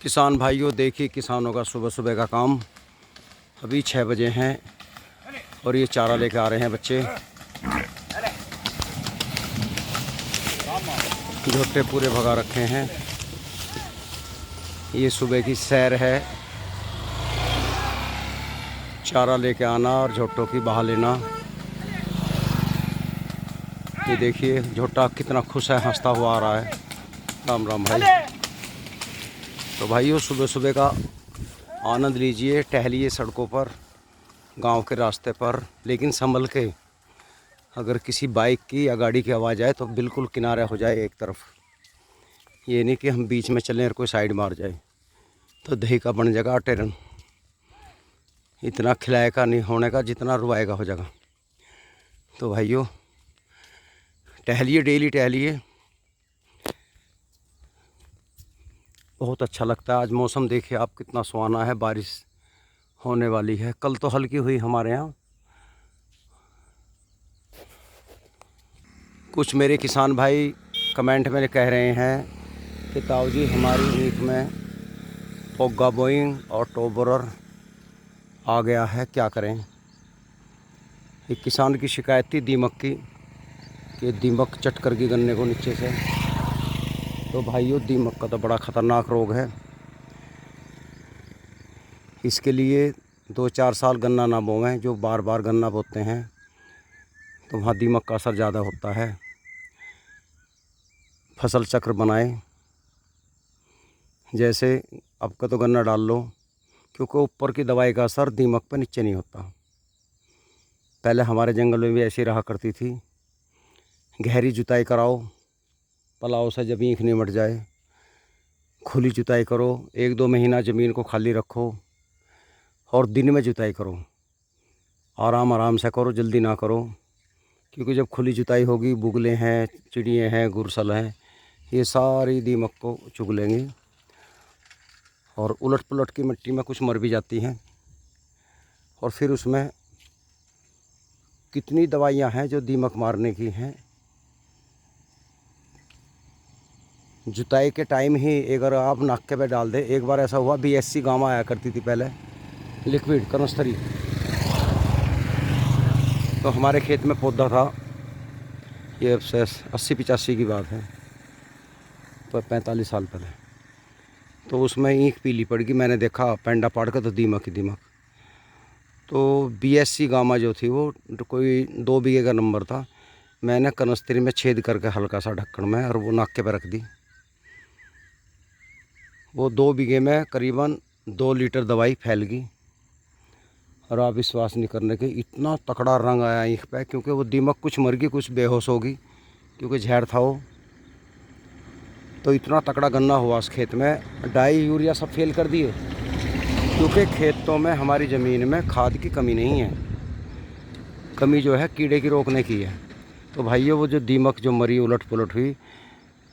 किसान भाइयों, देखिए किसानों का सुबह सुबह का काम। अभी 6 बजे हैं और ये चारा लेके आ रहे हैं बच्चे। झोटे पूरे भगा रखे हैं। ये सुबह की सैर है, चारा लेके आना और झोटों की बहा लेना। ये देखिए झोटा कितना खुश है, हंसता हुआ आ रहा है। राम राम भाई। तो भाइयों, सुबह सुबह का आनंद लीजिए, टहलिए सड़कों पर, गांव के रास्ते पर, लेकिन संभल के। अगर किसी बाइक की या गाड़ी की आवाज़ आए तो बिल्कुल किनारा हो जाए एक तरफ। ये नहीं कि हम बीच में चलें और कोई साइड मार जाए तो दही का बन जाएगा टेरन। इतना खिलाए का नहीं होने का जितना रुआएगा हो जाएगा। तो भाइयों टहलिए, डेली टहलिए, बहुत अच्छा लगता है। आज मौसम देखिए आप कितना सुहाना है, बारिश होने वाली है। कल तो हल्की हुई हमारे यहाँ। कुछ मेरे किसान भाई कमेंट में कह रहे हैं कि ताऊ जी हमारी ईख में पोगा बोइंग और टोबरर आ गया है, क्या करें। एक किसान की शिकायत थी दीमक की, कि दीमक चट कर गई गन्ने को नीचे से। तो भाइयों दीमक का तो बड़ा ख़तरनाक रोग है। इसके लिए 2-4 साल गन्ना ना बोवें। जो बार बार गन्ना बोते हैं तो वहाँ दीमक का असर ज़्यादा होता है। फसल चक्र बनाएं। जैसे अब का तो गन्ना डाल लो, क्योंकि ऊपर की दवाई का असर दीमक पर नीचे नहीं होता। पहले हमारे जंगल में भी ऐसी रहा करती थी। गहरी जुताई कराओ, पलाव से जब ईख निमट जाए। खुली जुताई करो, 1-2 महीना ज़मीन को खाली रखो और दिन में जुताई करो। आराम आराम से करो, जल्दी ना करो, क्योंकि जब खुली जुताई होगी बुगले हैं, चिड़िए हैं, गुरसल हैं, ये सारी दीमक को चुग लेंगे। और उलट पुलट की मिट्टी में कुछ मर भी जाती हैं। और फिर उसमें कितनी दवाइयाँ हैं जो दीमक मारने की हैं। जुताई के टाइम ही अगर आप नाके पे डाल दे। एक बार ऐसा हुआ, BSC गामा आया करती थी पहले, लिक्विड कनस्तरी। तो हमारे खेत में पौधा था, ये अब से 80-85 की बात है, तो 45 साल पहले। तो उसमें ईख पीली पड़ गई। मैंने देखा पेंडा पाड़ कर, तो दीमक ही दीमक। तो BSC गामा जो थी वो कोई 2 बीघे का नंबर था। मैंने कनस्तरी में छेद करके हल्का सा ढक्कन में, और वो नाके पे रख दी। वो 2 बीघे में करीबन 2 लीटर दवाई फैल गई। और आप विश्वास नहीं करने के, इतना तकड़ा रंग आया ईख पे, क्योंकि वो दीमक कुछ मर गई, कुछ बेहोश होगी, क्योंकि जहर था वो। तो इतना तकड़ा गन्ना हुआ उस खेत में। डाई यूरिया सब फेल कर दिए, क्योंकि खेतों में हमारी ज़मीन में खाद की कमी नहीं है। कमी जो है कीड़े की रोकने की है। तो भाइयों वो जो दीमक जो मरी, उलट पुलट हुई,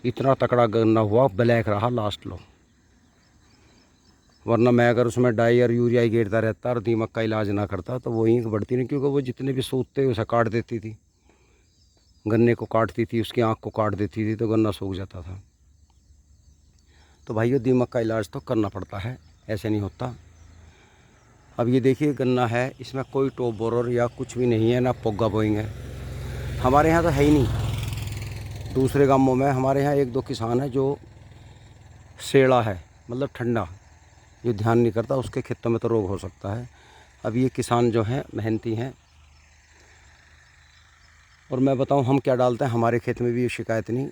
इतना तकड़ा गन्ना हुआ, ब्लैक रहा लास्ट लो। वरना मैं अगर उसमें डाई और यूरिया ही गिरता रहता और दीमक का इलाज ना करता तो वो ईंख बढ़ती नहीं, क्योंकि वो जितने भी सूखते उसे काट देती थी। गन्ने को काटती थी, उसकी आँख को काट देती थी, तो गन्ना सूख जाता था। तो भाइयों दीमक का इलाज तो करना पड़ता है, ऐसे नहीं होता। अब ये देखिए गन्ना है, इसमें कोई टॉप बोरर या कुछ भी नहीं है, ना पोगा बोइंग है। हमारे यहाँ तो है ही नहीं। दूसरे गांवों में हमारे यहाँ 1-2 किसान हैं जो सेड़ा है, मतलब ठंडा, जो ध्यान नहीं करता, उसके खेतों में तो रोग हो सकता है। अब ये किसान जो हैं मेहनती हैं। और मैं बताऊं हम क्या डालते हैं, हमारे खेत में भी ये शिकायत नहीं।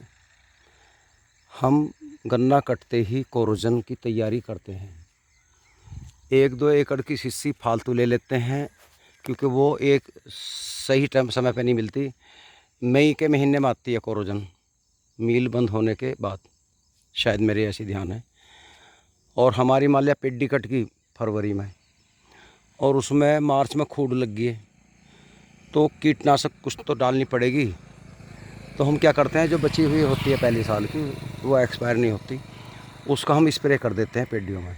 हम गन्ना कटते ही कोरोजन की तैयारी करते हैं। 1-2 एकड़ की शीशी फालतू ले लेते हैं, क्योंकि वो एक सही टाइम समय पे नहीं मिलती। मई के महीने में आती है कोरोजन, मील बंद होने के बाद, शायद मेरे ऐसी ध्यान है। और हमारी मालिया पेड्डी कट की फरवरी में, और उसमें मार्च में खूड लग गई है। तो कीटनाशक कुछ तो डालनी पड़ेगी। तो हम क्या करते हैं, जो बची हुई होती है पहले साल की, वो एक्सपायर नहीं होती, उसका हम स्प्रे कर देते हैं पेड्डियों में।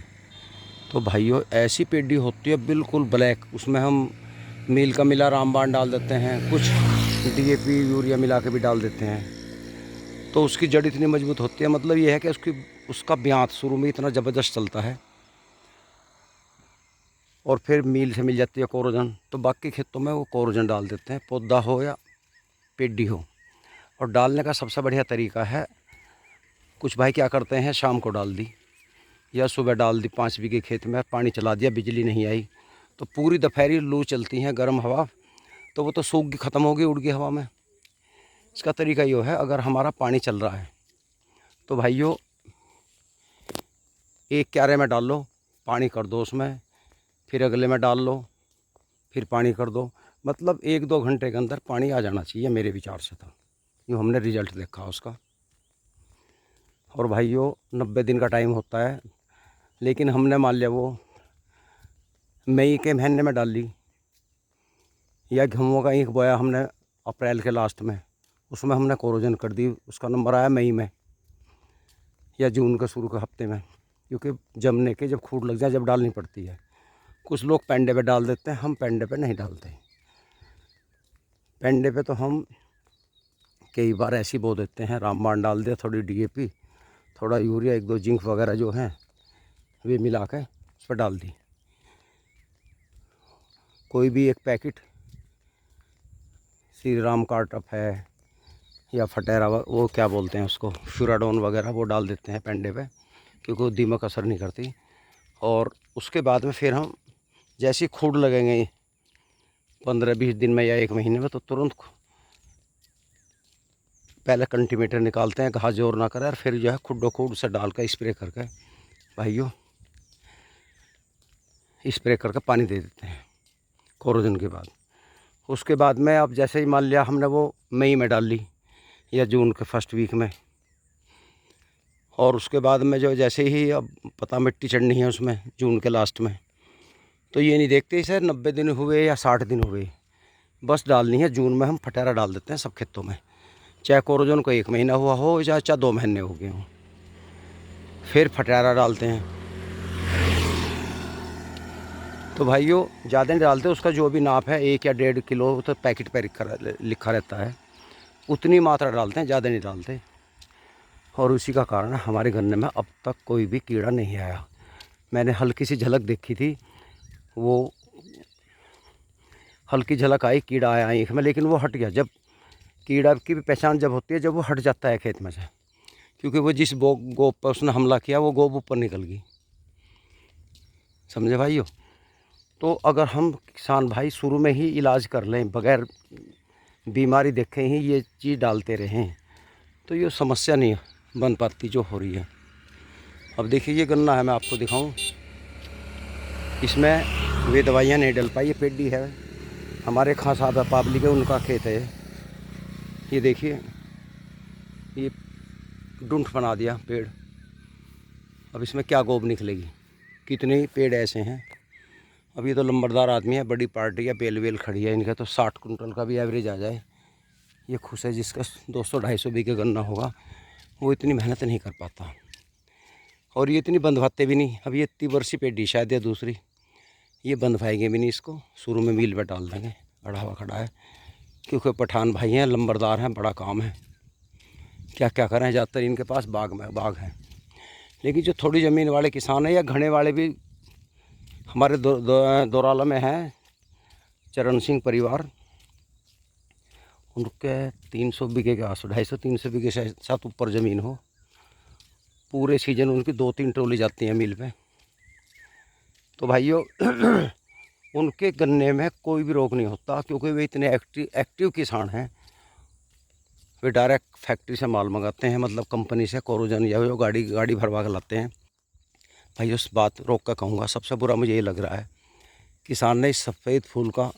तो भाइयों ऐसी पेड्डी होती है बिल्कुल ब्लैक, उसमें हम मील का मिला रामबाण डाल देते हैं, कुछ DAP यूरिया मिला के भी डाल देते हैं। तो उसकी जड़ इतनी मजबूत होती है, मतलब ये है कि उसकी उसका ब्यात शुरू में इतना ज़बरदस्त चलता है और फिर मील से मिल जाती है कोरोजन, तो बाकी खेतों में वो कोरोजन डाल देते हैं, पौधा हो या पेडी हो। और डालने का सबसे बढ़िया तरीका है, कुछ भाई क्या करते हैं, शाम को डाल दी या सुबह डाल दी, 5 बीघे खेत में पानी चला दिया, बिजली नहीं आई तो पूरी दोपहरी लू चलती है, गर्म हवा, तो वो तो सूख गई, ख़त्म होगी, उड़ गई हवा में। इसका तरीका ये है, अगर हमारा पानी चल रहा है तो भाइयों एक क्यारे में डाल लो, पानी कर दो उसमें, फिर अगले में डाल लो, फिर पानी कर दो, मतलब 1-2 घंटे के अंदर पानी आ जाना चाहिए, मेरे विचार से तो ये हमने रिजल्ट देखा उसका। और भाइयों 90 दिन का टाइम होता है, लेकिन हमने मान लिया वो मई के महीने में डाल ली, या गेहूँ का ईख बोया हमने अप्रैल के लास्ट में, उसमें हमने कोरोजन कर दी, उसका नंबर आया मई में या जून के शुरू के हफ्ते में, क्योंकि जमने के जब खूट लग जाए जब डालनी पड़ती है। कुछ लोग पेंडे पे डाल देते हैं, हम पेंडे पे नहीं डालते। पेंडे पे तो हम कई बार ऐसी बो देते हैं, रामबाण डाल दिया, थोड़ी DAP, थोड़ा यूरिया, 1-2 जिंक वगैरह जो हैं वे मिला के उस पर डाल दी। कोई भी एक पैकेट श्री राम कार्टअप है या फटेरा, वो क्या बोलते हैं उसको, फ्यूराडोन वगैरह, वो डाल देते हैं पेंडे पे, क्योंकि वो दीमक असर नहीं करती। और उसके बाद में फिर हम जैसी खूड लगेंगे 15-20 दिन में या 1 महीने में, तो तुरंत पहले कल्टीवेटर निकालते हैं, घास जोर ना करे, और फिर जो है खुड्डो खूड से डाल कर स्प्रे करके भाइयों स्प्रे करके पानी दे देते हैं कोरोजन के बाद। उसके बाद में अब जैसे ही मान लिया हमने वो मई में डाल ली या जून के फर्स्ट वीक में, और उसके बाद में जो जैसे ही अब पता मिट्टी चढ़नी है उसमें जून के लास्ट में, तो ये नहीं देखते सर 90 दिन हुए या 60 दिन हुए, बस डालनी है। जून में हम फटेरा डाल देते हैं सब खेतों में, चाहे कोरोजन को 1 महीना हुआ हो या चाहे 2 महीने हो गए हों, फिर फटेरा डालते हैं। तो भाइयों ज़्यादा नहीं डालते, उसका जो भी नाप है 1 या 1.5 किलो तो पैकेट पर लिखा रहता है, उतनी मात्रा डालते हैं, ज़्यादा नहीं डालते। और उसी का कारण हमारे गन्ने में अब तक कोई भी कीड़ा नहीं आया। मैंने हल्की सी झलक देखी थी, वो हल्की झलक आई, कीड़ा आया ईख में, लेकिन वो हट गया। जब कीड़ा की भी पहचान जब होती है जब वो हट जाता है खेत में से, क्योंकि वो जिस गोब पर उसने हमला किया वो गोब ऊपर निकल गई, समझे भाइयों। तो अगर हम किसान भाई शुरू में ही इलाज कर लें, बगैर बीमारी देखे ही ये चीज़ डालते रहें, तो ये समस्या नहीं बन पाती जो हो रही है। अब देखिए ये गन्ना है, मैं आपको दिखाऊं, इसमें वे दवाइयाँ नहीं डल पाई, ये पेडी है, हमारे खां साहब है पाबली के, उनका खेत है ये देखिए, ये डूंठ बना दिया पेड़। अब इसमें क्या गोब निकलेगी, कितने पेड़ ऐसे हैं। अब ये तो लंबरदार आदमी है, बड़ी पार्टी है, बेल वेल खड़ी है, इनका तो 60 कुंटल का भी एवरेज आ जाए ये खुश है। जिसका 200-250 बीघे गन्ना होगा वो इतनी मेहनत नहीं कर पाता, और ये इतनी बंधवाते भी नहीं। अब ये इतनी वर्षी पेडी शायद या दूसरी, ये बंधवाएंगे भी नहीं इसको, शुरू में मील पर डाल देंगे, अढ़ावा खड़ा है, क्योंकि पठान भाई हैं, लंबरदार हैं, बड़ा काम है, क्या क्या करें, ज़्यादातर इनके पास बाग हैं। लेकिन जो थोड़ी ज़मीन वाले किसान हैं या घने वाले भी हमारे दोराला में हैं, चरण सिंह परिवार, उनके 300 बीघे के आस 250-300 बीघे से साथ ऊपर ज़मीन हो, पूरे सीजन उनकी 2-3 ट्रॉली जाती हैं मिल पे। तो भाइयों उनके गन्ने में कोई भी रोग नहीं होता, क्योंकि वे इतने एक्टिव किसान हैं। वे डायरेक्ट फैक्ट्री से माल मंगाते हैं, मतलब कंपनी से कोरोजन, या वो गाड़ी भरवा कर लाते हैं। भाई उस बात रोक कर कहूँगा, सबसे बुरा मुझे ये लग रहा है, किसान ने इस सफ़ेद फूल का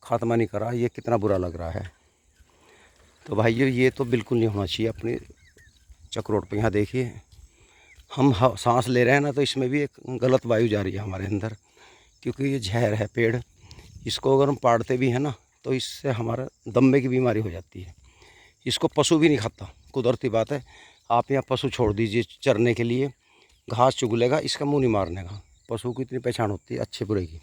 खात्मा नहीं करा, ये कितना बुरा लग रहा है। तो भाइयों ये तो बिल्कुल नहीं होना चाहिए अपनी चक्रोट पे। यहाँ देखिए हम सांस ले रहे हैं ना, तो इसमें भी एक गलत वायु जा रही है हमारे अंदर, क्योंकि ये जहर है पेड़, इसको अगर हम पाड़ते भी हैं ना तो इससे हमारा दम्मे की बीमारी हो जाती है। इसको पशु भी नहीं खाता, कुदरती बात है। आप यहाँ पशु छोड़ दीजिए चरने के लिए, घास चुग लेगा, इसका मुँह नहीं मारने का। पशु की इतनी पहचान होती है अच्छे बुरे की।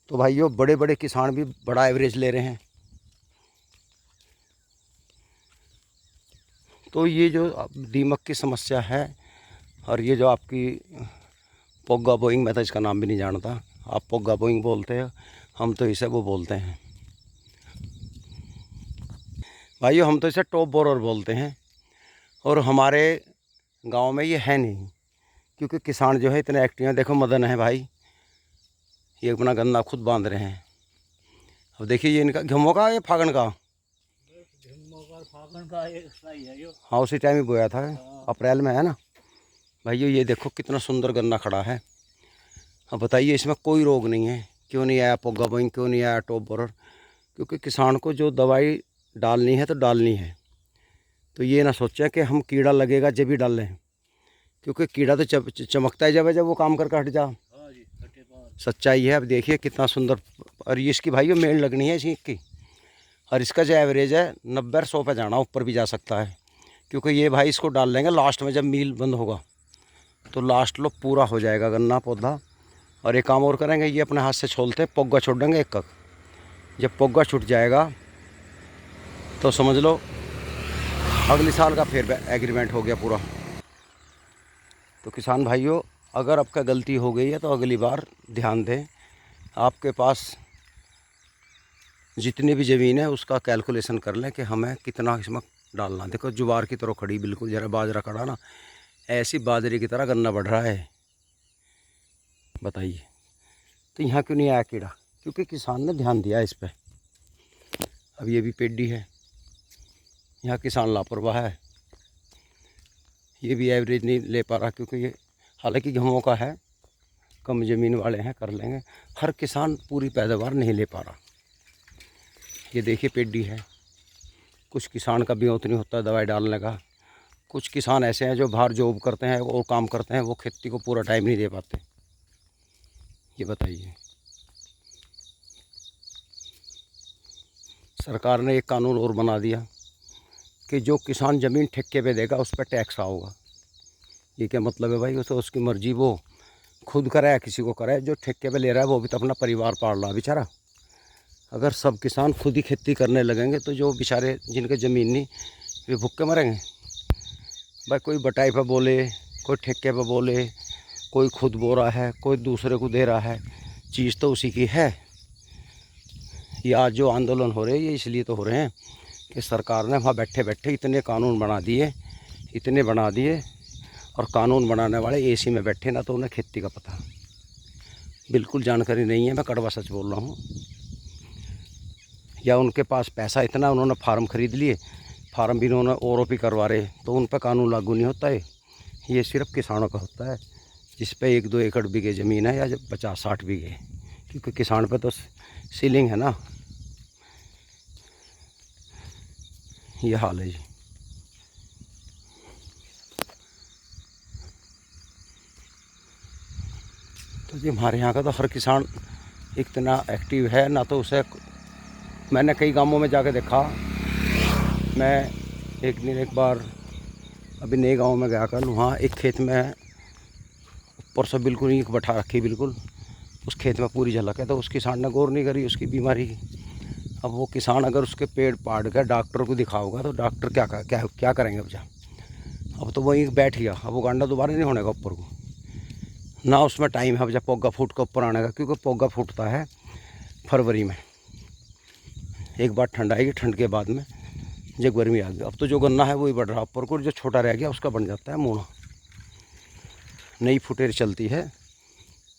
तो भाइयों बड़े बड़े किसान भी बड़ा एवरेज ले रहे हैं, तो ये जो दीमक की समस्या है, और ये जो आपकी पोगा बोइंग, मैं तो इसका नाम भी नहीं जानता, आप पोगा बोइंग बोलते हो, हम तो इसे वो बोलते हैं भाइयों, हम तो इसे टॉप बोरर बोलते हैं। और हमारे गांव में ये है नहीं, क्योंकि किसान जो है इतने एक्टिव हैं। देखो मदन है भाई, ये अपना गन्ना खुद बांध रहे हैं। अब देखिए ये इनका गेहूं का, ये फागण का, फागण का एक सही है यो। हाँ उसी टाइम ही बोया था, अप्रैल में है ना भाइयों। ये देखो कितना सुंदर गन्ना खड़ा है। अब बताइए इसमें कोई रोग नहीं है। क्यों नहीं आया पोगा बोइंग, क्यों नहीं आया टॉप बोरर? क्योंकि किसान को जो दवाई डालनी है तो डालनी है। तो ये ना सोचें कि हम कीड़ा लगेगा जब भी डाल लें, क्योंकि कीड़ा तो चमकता है जब वो काम करके हट जा। सच्चाई है। अब देखिए कितना सुंदर, और ये इसकी भाइयों मेड़ लगनी है इसकी, और इसका जो एवरेज है 90-100 पे जाना, ऊपर भी जा सकता है। क्योंकि ये भाई इसको डाल लेंगे लास्ट में, जब मील बंद होगा तो लास्ट लो पूरा हो जाएगा गन्ना पौधा। और एक काम और करेंगे, ये अपने हाथ से छोलते पोगा छोड़ देंगे एक। जब पोगा छूट जाएगा तो समझ लो अगले साल का फिर एग्रीमेंट हो गया पूरा। तो किसान भाइयों, अगर आपका गलती हो गई है तो अगली बार ध्यान दें। आपके पास जितनी भी ज़मीन है उसका कैलकुलेशन कर लें कि हमें कितना इसमें डालना। देखो ज्वार की तरह खड़ी बिल्कुल, जरा बाजरा खड़ा ना, ऐसी बाजरे की तरह गन्ना बढ़ रहा है। बताइए तो यहाँ क्यों नहीं आया कीड़ा? क्योंकि किसान ने ध्यान दिया इस पर। अब ये भी पेडी है, यहाँ किसान लापरवाह है। ये भी एवरेज नहीं ले पा रहा, क्योंकि ये हालांकि गेहूँ का है, कम ज़मीन वाले हैं कर लेंगे। हर किसान पूरी पैदावार नहीं ले पा रहा। ये देखिए पेडी है। कुछ किसान का भी उतना नहीं होता दवाई डालने का। कुछ किसान ऐसे हैं जो बाहर जॉब करते हैं और काम करते हैं, वो खेती को पूरा टाइम नहीं दे पाते। ये बताइए, सरकार ने एक कानून और बना दिया कि जो किसान ज़मीन ठेके पे देगा उस पर टैक्स आओगा। ये क्या मतलब है भाई? उसे उसकी मर्जी, वो खुद करे या किसी को करे, जो ठेके पे ले रहा है वो भी तो अपना परिवार पाल रहा बेचारा। अगर सब किसान खुद ही खेती करने लगेंगे तो जो बेचारे जिनके ज़मीन नहीं, वे भूखे मरेंगे भाई। कोई बटाई पे बोले, कोई ठेके पे बोले, कोई खुद बो रहा है, कोई दूसरे को दे रहा है, चीज़ तो उसी की है। ये आज जो आंदोलन हो रहे हैं ये इसलिए तो हो रहे हैं कि सरकार ने वहाँ बैठे बैठे इतने कानून बना दिए, इतने बना दिए। और कानून बनाने वाले एसी में बैठे ना, तो उन्हें खेती का पता बिल्कुल जानकारी नहीं है। मैं कड़वा सच बोल रहा हूँ। या उनके पास पैसा इतना, उन्होंने फार्म खरीद लिए, फार्म भी उन्होंने OROP करवा रहे, तो उन पर कानून लागू नहीं होता है। ये सिर्फ किसानों का होता है जिस पे 1-2 एकड़ बीघे ज़मीन है, या 50-60 बीघे, क्योंकि किसान पे तो सीलिंग है ना। ये हाल है जी। तो जी हमारे यहाँ का तो हर किसान इतना एक्टिव है ना, तो उसे मैंने कई गांवों में जाके देखा। मैं एक बार अभी नए गांव में गया कल, वहाँ एक खेत में ऊपर से बिल्कुल ईंट बैठा रखी, बिल्कुल उस खेत में पूरी झलक है। तो उस किसान ने गौर नहीं करी उसकी बीमारी की। अब वो किसान अगर उसके पेड़ पाड़ कर डॉक्टर को दिखाओगा तो डॉक्टर क्या करेंगे बच्चा? अब तो वो ईंट बैठ गया, अब वो गांडा दोबारा नहीं होने का ऊपर को ना, उसमें टाइम है जब पोगा फूट का ऊपर आने का। क्योंकि पोगा फूटता है फरवरी में, एक बार ठंड आएगी, ठंड के बाद में जब गर्मी आ गई। अब तो जो गन्ना है वही बढ़ रहा ऊपर को, जो छोटा रह गया उसका बन जाता है मूना। नई फुटेर चलती है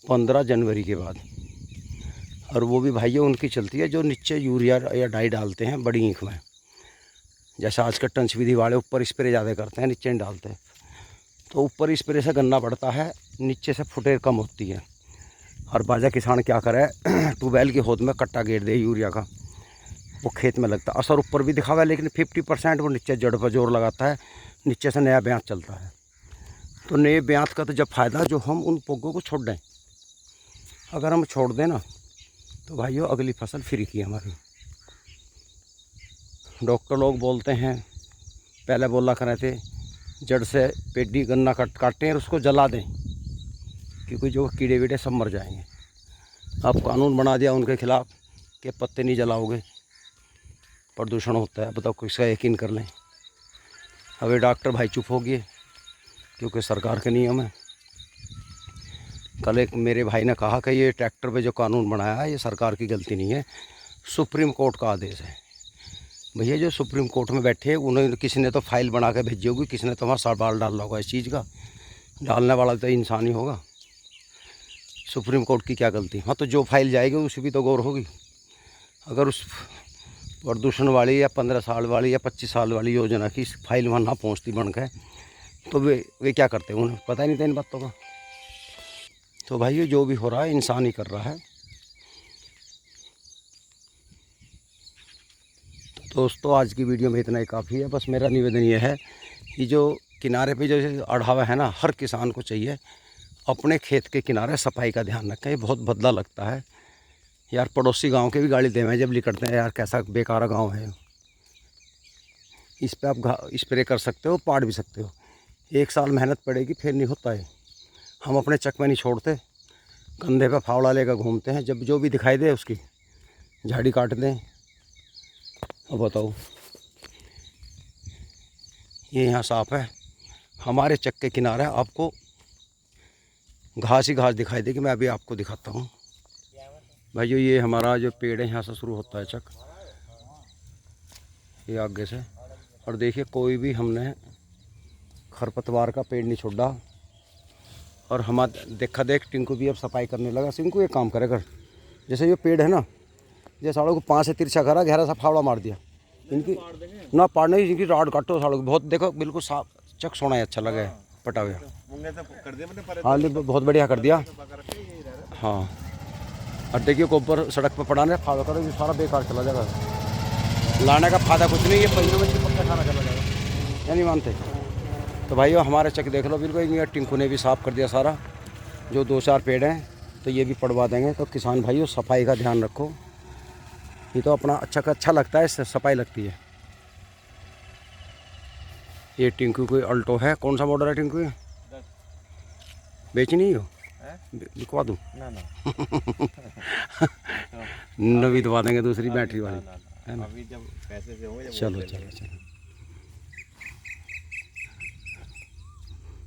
15 जनवरी के बाद, और वो भी भाइयों उनकी चलती है जो नीचे यूरिया या डाई डालते हैं बड़ी ईंख में। जैसा आज का टंच विधि वाले ऊपर स्प्रे ज़्यादा करते हैं, नीचे नहीं डालते। तो ऊपर स्प्रे से गन्ना बढ़ता है, नीचे से फुटेर कम होती है। और बाजा किसान क्या करे, ट्यूबवेल की होद में कट्टा गेर दे यूरिया का, वो खेत में लगता है। असर ऊपर भी दिखावा है, लेकिन 50% वो नीचे जड़ पर जोर लगाता है, नीचे से नया ब्याज चलता है। तो नए ब्याज का तो जब फ़ायदा जो हम उन पोगों को छोड़ दें, अगर हम छोड़ दें ना तो भाइयों अगली फसल फ्री की हमारी। डॉक्टर लोग बोलते हैं, पहले बोला कर रहे थे जड़ से पेडी गन्ना काटें और उसको जला दें, क्योंकि जो कीड़े वीड़े सब मर जाएंगे। अब कानून बना दिया उनके खिलाफ़ कि पत्ते नहीं जलाओगे, प्रदूषण होता है। बताओ किसका यकीन कर लें? अब ये डॉक्टर भाई चुप हो गए क्योंकि सरकार के नियम है। कल एक मेरे भाई ने कहा कि ये ट्रैक्टर पे जो कानून बनाया है ये सरकार की गलती नहीं है, सुप्रीम कोर्ट का आदेश है। भैया जो सुप्रीम कोर्ट में बैठे उन्होंने, किसी ने तो फाइल बना के भेजी होगी, किसी ने तो वहाँ सवाल डाला होगा इस चीज़ का, डालने वाला तो इंसान ही होगा। सुप्रीम कोर्ट की क्या गलती? हाँ, तो जो फाइल जाएगी उसी भी तो गौर होगी। अगर उस प्रदूषण वाली या 15 साल वाली या 25 साल वाली योजना की फाइल वहाँ ना पहुँचती बन के, तो वे क्या करते? उन्हें पता ही नहीं था इन बातों का। तो भाई जो भी हो रहा है इंसान ही कर रहा है। तो दोस्तों आज की वीडियो में इतना ही काफ़ी है। बस मेरा निवेदन ये है कि जो किनारे पे जो अढ़ावा है ना, हर किसान को चाहिए अपने खेत के किनारे सफाई का ध्यान रखें। ये बहुत बदला लगता है यार, पड़ोसी गांव के भी गाली देवे जब निकलते हैं, यार कैसा बेकार गांव है। इस पे आप स्प्रे कर सकते हो, पाड़ भी सकते हो, 1 साल मेहनत पड़ेगी फिर नहीं होता है। हम अपने चक में नहीं छोड़ते, कंधे पे फावड़ा लेकर घूमते हैं, जब जो भी दिखाई दे उसकी झाड़ी काट दें। अब बताओ, ये यहाँ साफ है, हमारे चक के किनारे आपको घास ही घास दिखाई देगी। मैं अभी आपको दिखाता हूँ भाइयों, ये हमारा जो पेड़ है यहाँ से शुरू होता है चक, ये आगे से। और देखिए कोई भी हमने खरपतवार का पेड़ नहीं छोड़ा। और हमारा देखा देख टिंकू भी अब सफाई करने लगा। टिंकू एक काम करे कर, जैसे ये पेड़ है ना, जैसे सालों को 5 से तिरछा करा, गहरा सा फावड़ा मार दिया इनकी ना, पाड़ने की इनकी राड काटो सालों को। बहुत देखो बिल्कुल साफ चक सोना है, अच्छा लगा है पटा हुआ। हाँ बहुत बढ़िया कर दिया। हाँ और देखिए को ऊपर सड़क पर पड़ाने फावड़ा करो, ये सारा बेकार चला जाएगा, लाने का फायदा कुछ नहीं, ये पहियों में पक्का खाना चला जाएगा, या नहीं मानते? तो भाइयों हमारे चक देख लो बिल्कुल, ये टिंकू ने भी साफ़ कर दिया सारा। जो 2-4 पेड़ हैं तो ये भी पड़वा देंगे। तो किसान भाइयों सफाई का ध्यान रखो, ये तो अपना अच्छा लगता है, इससे सफाई लगती है। ये टिंकू कोई अल्टो है, कौन सा मॉडल है टिंकू? ये बेचनी हो? दिखवा दूँ? नवी दवा देंगे, दूसरी बैटरी वाली है ना। अभी जब पैसे से होंगे, चलो।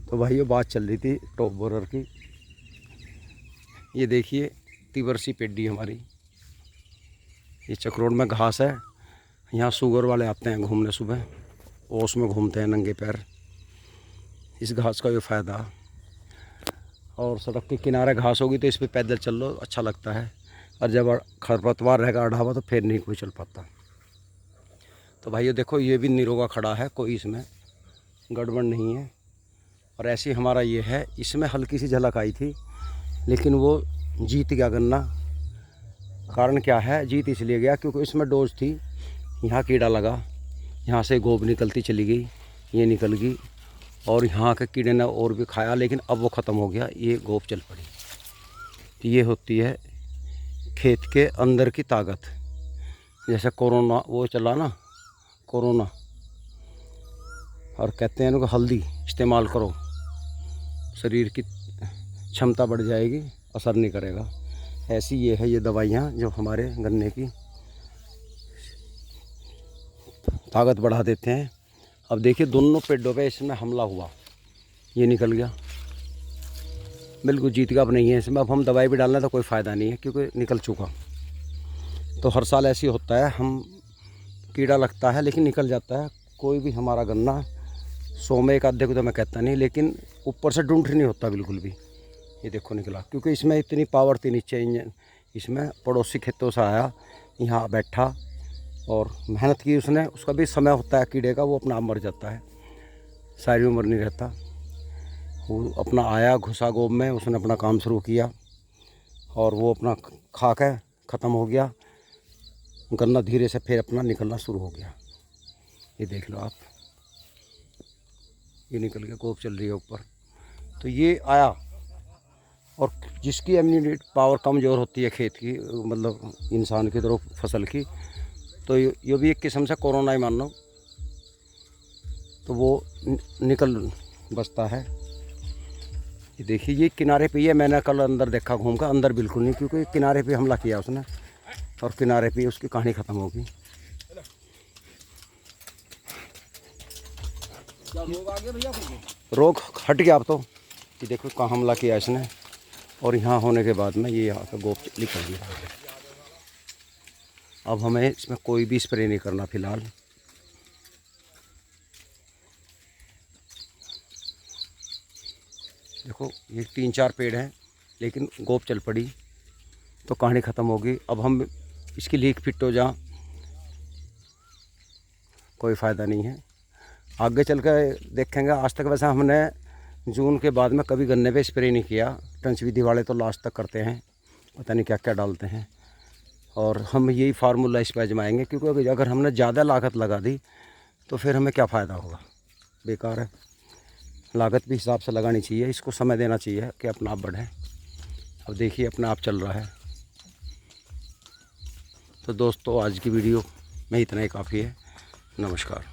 तो भाइयों बात चल रही थी टॉप बोरर की। ये देखिए तिवरसी पेड्डी हमारी, ये चक्रोड में घास है। यहाँ शुगर वाले आते हैं घूमने, सुबह ओस में घूमते हैं नंगे पैर, इस घास का भी फ़ायदा। और सड़क के किनारे घास होगी तो इस पर पैदल चल लो, अच्छा लगता है। और जब खरपतवार रहेगा अढ़ावा तो फिर नहीं कोई चल पाता। तो भाइयों देखो ये भी निरोगा खड़ा है, कोई इसमें गड़बड़ नहीं है। और ऐसे हमारा ये है, इसमें हल्की सी झलक आई थी लेकिन वो जीत गया गन्ना। कारण क्या है? जीत इसलिए गया क्योंकि इसमें डोज थी, यहाँ कीड़ा लगा, यहाँ से गोब निकलती चली गई, ये निकल गई, और यहाँ के कीड़े ने और भी खाया, लेकिन अब वो ख़त्म हो गया, ये गोब चल पड़ी। तो ये होती है खेत के अंदर की ताकत। जैसे कोरोना वो चला ना, कोरोना, और कहते हैं इनको हल्दी इस्तेमाल करो, शरीर की क्षमता बढ़ जाएगी, असर नहीं करेगा। ऐसी ये है, ये दवाइयाँ जो हमारे गन्ने की ताकत बढ़ा देते हैं। अब देखिए दोनों पेड़ों पे इसमें हमला हुआ, ये निकल गया, बिल्कुल जीत का अब नहीं है इसमें। अब हम दवाई भी डालना तो कोई फ़ायदा नहीं है क्योंकि निकल चुका। तो हर साल ऐसे होता है, हम कीड़ा लगता है लेकिन निकल जाता है। कोई भी हमारा गन्ना 100 में एक आधे को तो मैं कहता नहीं, लेकिन ऊपर से डूंठ नहीं होता बिल्कुल भी। ये देखो निकला, क्योंकि इसमें इतनी पावर थी नीचे इंजन, इसमें पड़ोसी खेतों से आया, यहाँ बैठा और मेहनत की उसने। उसका भी समय होता है कीड़े का, वो अपना आप मर जाता है, सारी उम्र नहीं रहता। वो अपना आया, घुसा गोब में, उसने अपना काम शुरू किया और वो अपना खा के ख़त्म हो गया। गन्ना धीरे से फिर अपना निकलना शुरू हो गया। ये देख लो आप, ये निकल के गोब चल रही है ऊपर। तो ये आया, और जिसकी इम्यूनिटी पावर कमज़ोर होती है खेत की, मतलब इंसान की तरह फसल की, तो ये भी एक किस्म से कोरोना ही मान लो, तो वो निकल बचता है। ये देखिए ये किनारे पे ही है, मैंने कल अंदर देखा घूम कर, अंदर बिल्कुल नहीं, क्योंकि किनारे पे हमला किया उसने और किनारे पे उसकी कहानी ख़त्म होगी। रोग आ गया भैया को? रोग हट गया अब तो। ये देखो कहाँ हमला किया इसने, और यहाँ होने के बाद में ये यहाँ का गोप निकल गया। अब हमें इसमें कोई भी स्प्रे नहीं करना फिलहाल। देखो ये 3-4 पेड़ हैं, लेकिन गोप चल पड़ी तो कहानी ख़त्म होगी। अब हम इसकी लीक फिट हो जा, कोई फ़ायदा नहीं है। आगे चल कर देखेंगे। आज तक वैसे हमने जून के बाद में कभी गन्ने पे स्प्रे नहीं किया। टंच विधि वाले तो लास्ट तक करते हैं, पता नहीं क्या क्या डालते हैं, और हम यही फार्मूला इस पर आजमाएंगे, क्योंकि अगर हमने ज़्यादा लागत लगा दी तो फिर हमें क्या फ़ायदा होगा, बेकार है। लागत भी हिसाब से लगानी चाहिए, इसको समय देना चाहिए कि अपना आप बढ़े। अब देखिए अपना आप चल रहा है। तो दोस्तों आज की वीडियो में इतना ही काफ़ी है। नमस्कार।